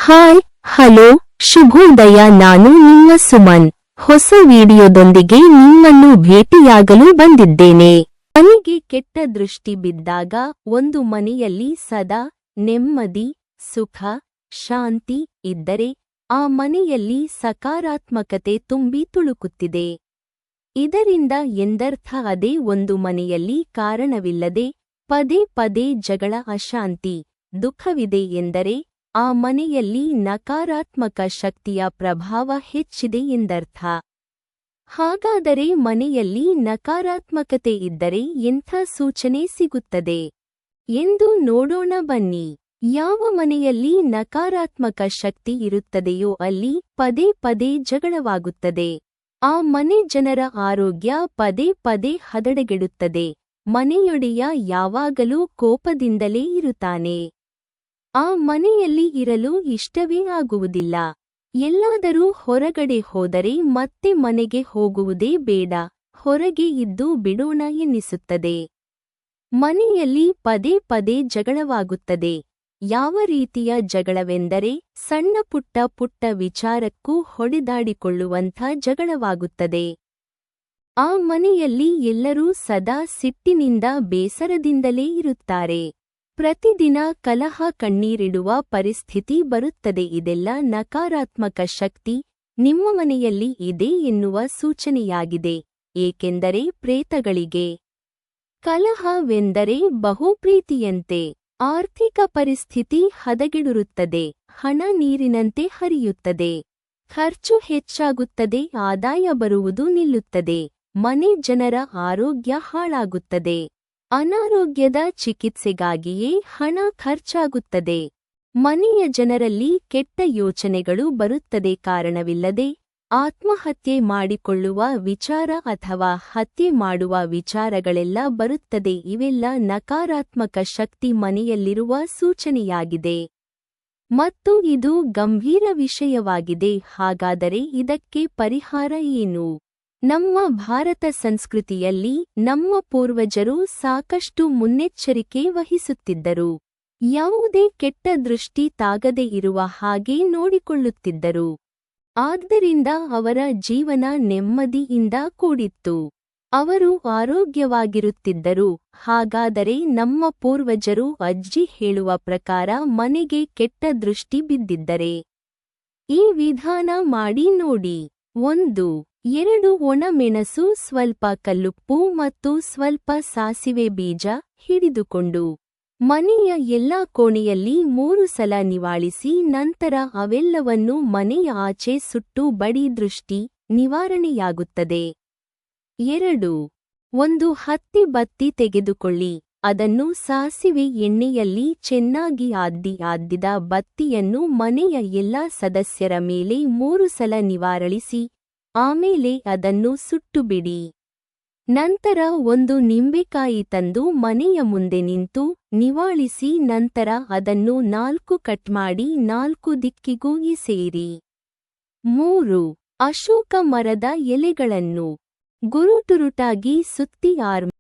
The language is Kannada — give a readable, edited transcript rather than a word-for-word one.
ಹಾಯ್ ಹಲೋ ಶುಭೋದಯ. ನಾನು ನಿಮ್ಮ ಸುಮನ್. ಹೊಸ ವಿಡಿಯೋದೊಂದಿಗೆ ನಿಮ್ಮನ್ನು ಭೇಟಿಯಾಗಲು ಬಂದಿದ್ದೇನೆ. ಮನೆಗೆ ಕೆಟ್ಟ ದೃಷ್ಟಿ ಬಿದ್ದಾಗ ಒಂದು ಮನೆಯಲ್ಲಿ ಸದಾ ನೆಮ್ಮದಿ, ಸುಖ, ಶಾಂತಿ ಇದ್ದರೆ ಆ ಮನೆಯಲ್ಲಿ ಸಕಾರಾತ್ಮಕತೆ ತುಂಬಿ ತುಳುಕುತ್ತಿದೆ. ಇದರಿಂದ ಎಂದರ್ಥ ಅದೇ ಒಂದು ಮನೆಯಲ್ಲಿ ಕಾರಣವಿಲ್ಲದೆ ಪದೇ ಪದೇ ಜಗಳ, ಅಶಾಂತಿ, ದುಃಖವಿದೆ ಎಂದರೆ ಆ ಮನೆಯಲ್ಲಿ ನಕಾರಾತ್ಮಕ ಶಕ್ತಿಯ ಪ್ರಭಾವ ಹೆಚ್ಚಿದೆ ಎಂದರ್ಥ. ಹಾಗಾದರೆ ಮನೆಯಲ್ಲಿ ನಕಾರಾತ್ಮಕತೆ ಇದ್ದರೆ ಎಂಥ ಸೂಚನೆ ಸಿಗುತ್ತದೆ ಎಂದು ನೋಡೋಣ ಬನ್ನಿ. ಯಾವ ಮನೆಯಲ್ಲಿ ನಕಾರಾತ್ಮಕ ಶಕ್ತಿ ಇರುತ್ತದೆಯೋ ಅಲ್ಲಿ ಪದೇ ಪದೇ ಜಗಳವಾಗುತ್ತದೆ. ಆ ಮನೆ ಜನರ ಆರೋಗ್ಯ ಪದೇ ಪದೇ ಹದಗೆಡುತ್ತದೆ. ಮನೆಯೊಡೆಯ ಯಾವಾಗಲೂ ಕೋಪದಿಂದಲೇ ಇರುತ್ತಾನೆ. ಆ ಮನೆಯಲ್ಲಿ ಇರಲು ಇಷ್ಟವೇ ಆಗುವುದಿಲ್ಲ. ಎಲ್ಲಾದರೂ ಹೊರಗಡೆ ಹೋದರೆ ಮತ್ತೆ ಮನೆಗೆ ಹೋಗುವುದೇ ಬೇಡ, ಹೊರಗೆ ಇದ್ದು ಬಿಡೋಣ ಎನ್ನಿಸುತ್ತದೆ. ಮನೆಯಲ್ಲಿ ಪದೇ ಪದೇ ಜಗಳವಾಗುತ್ತದೆ. ಯಾವ ರೀತಿಯ ಜಗಳವೆಂದರೆ ಸಣ್ಣ ಪುಟ್ಟ ವಿಚಾರಕ್ಕೂ ಹೊಡೆದಾಡಿಕೊಳ್ಳುವಂಥ ಜಗಳವಾಗುತ್ತದೆ. ಆ ಮನೆಯಲ್ಲಿ ಎಲ್ಲರೂ ಸದಾ ಸಿಟ್ಟಿನಿಂದ, ಬೇಸರದಿಂದಲೇ ಇರುತ್ತಾರೆ. ಪ್ರತಿದಿನ ಕಲಹ, ಕಣ್ಣೀರಿಡುವ ಪರಿಸ್ಥಿತಿ ಬರುತ್ತದೆ. ಇದೆಲ್ಲ ನಕಾರಾತ್ಮಕ ಶಕ್ತಿ ನಿಮ್ಮ ಮನೆಯಲ್ಲಿ ಇದೆ ಎನ್ನುವ ಸೂಚನೆಯಾಗಿದೆ. ಏಕೆಂದರೆ ಪ್ರೇತಗಳಿಗೆ ಕಲಹವೆಂದರೆ ಬಹುಪ್ರೀತಿಯಂತೆ. ಆರ್ಥಿಕ ಪರಿಸ್ಥಿತಿ ಹದಗೆಡುತ್ತದೆ. ಹಣ ನೀರಿನಂತೆ ಹರಿಯುತ್ತದೆ. ಖರ್ಚು ಹೆಚ್ಚಾಗುತ್ತದೆ. ಆದಾಯ ಬರುವುದು ನಿಲ್ಲುತ್ತದೆ. ಮನೆ ಜನರ ಆರೋಗ್ಯ ಹಾಳಾಗುತ್ತದೆ. ಅನಾರೋಗ್ಯದ ಚಿಕಿತ್ಸೆಗಾಗಿಯೇ ಹಣ ಖರ್ಚಾಗುತ್ತದೆ. ಮನೆಯ ಜನರಲ್ಲಿ ಕೆಟ್ಟ ಯೋಚನೆಗಳು ಬರುತ್ತದೆ. ಕಾರಣವಿಲ್ಲದೆ ಆತ್ಮಹತ್ಯೆ ಮಾಡಿಕೊಳ್ಳುವ ವಿಚಾರ ಅಥವಾ ಹತ್ಯೆ ಮಾಡುವ ವಿಚಾರಗಳೆಲ್ಲ ಬರುತ್ತದೆ. ಇವೆಲ್ಲ ನಕಾರಾತ್ಮಕ ಶಕ್ತಿ ಮನೆಯಲ್ಲಿರುವ ಸೂಚನೆಯಾಗಿದೆ ಮತ್ತು ಇದು ಗಂಭೀರ ವಿಷಯವಾಗಿದೆ. ಹಾಗಾದರೆ ಇದಕ್ಕೆ ಪರಿಹಾರ ಏನು? ನಮ್ಮ ಭಾರತ ಸಂಸ್ಕೃತಿಯಲ್ಲಿ ನಮ್ಮ ಪೂರ್ವಜರು ಸಾಕಷ್ಟು ಮುನ್ನೆಚ್ಚರಿಕೆ ವಹಿಸುತ್ತಿದ್ದರು. ಯಾವುದೇ ಕೆಟ್ಟ ದೃಷ್ಟಿ ತಾಗದೆ ಇರುವ ಹಾಗೆ ನೋಡಿಕೊಳ್ಳುತ್ತಿದ್ದರು. ಆದ್ದರಿಂದ ಅವರ ಜೀವನ ನೆಮ್ಮದಿಯಿಂದ ಕೂಡಿತ್ತು. ಅವರು ಆರೋಗ್ಯವಾಗಿರುತ್ತಿದ್ದರು. ಹಾಗಾದರೆ ನಮ್ಮ ಪೂರ್ವಜರು ಅಜ್ಜಿ ಹೇಳುವ ಪ್ರಕಾರ ಮನೆಗೆ ಕೆಟ್ಟ ದೃಷ್ಟಿ ಬಿದ್ದಿದ್ದರೆ ಈ ವಿಧಾನ ಮಾಡಿ ನೋಡಿ. 1, 2 ಒಣಮೆಣಸು, ಸ್ವಲ್ಪ ಕಲ್ಲುಪ್ಪು ಮತ್ತು ಸ್ವಲ್ಪ ಸಾಸಿವೆ ಬೀಜ ಹಿಡಿದುಕೊಂಡು ಮನೆಯ ಎಲ್ಲಾ ಕೋಣೆಯಲ್ಲಿ 3 ಸಲ ನಿವಾಳಿಸಿ ನಂತರ ಅವೆಲ್ಲವನ್ನು ಮನೆಯ ಆಚೆ ಸುಟ್ಟು ಬಡಿ. ದೃಷ್ಟಿ ನಿವಾರಣೆಯಾಗುತ್ತದೆ. 2, ಒಂದು ಹತ್ತಿ ಬತ್ತಿ ತೆಗೆದುಕೊಳ್ಳಿ. ಅದನ್ನು ಸಾಸಿವೆ ಎಣ್ಣೆಯಲ್ಲಿ ಚೆನ್ನಾಗಿ ಅದ್ದಿದ ಬತ್ತಿಯನ್ನು ಮನೆಯ ಎಲ್ಲಾ ಸದಸ್ಯರ ಮೇಲೆ 3 ಸಲ ನಿವಾರಳಿಸಿ ಆಮೇಲೆ ಅದನ್ನು ಸುಟ್ಟುಬಿಡಿ. ನಂತರ ಒಂದು ನಿಂಬೆಕಾಯಿ ತಂದು ಮನೆಯ ಮುಂದೆ ನಿಂತು ನಿವಾಳಿಸಿ ನಂತರ ಅದನ್ನು 4 ಕಟ್ ಮಾಡಿ 4 ದಿಕ್ಕಿಗೂ ಎಸೆಯಿರಿ. 3, ಅಶೋಕ ಮರದ ಎಲೆಗಳನ್ನು ಗುರುಟುರುಟಾಗಿ ಸುತ್ತಿ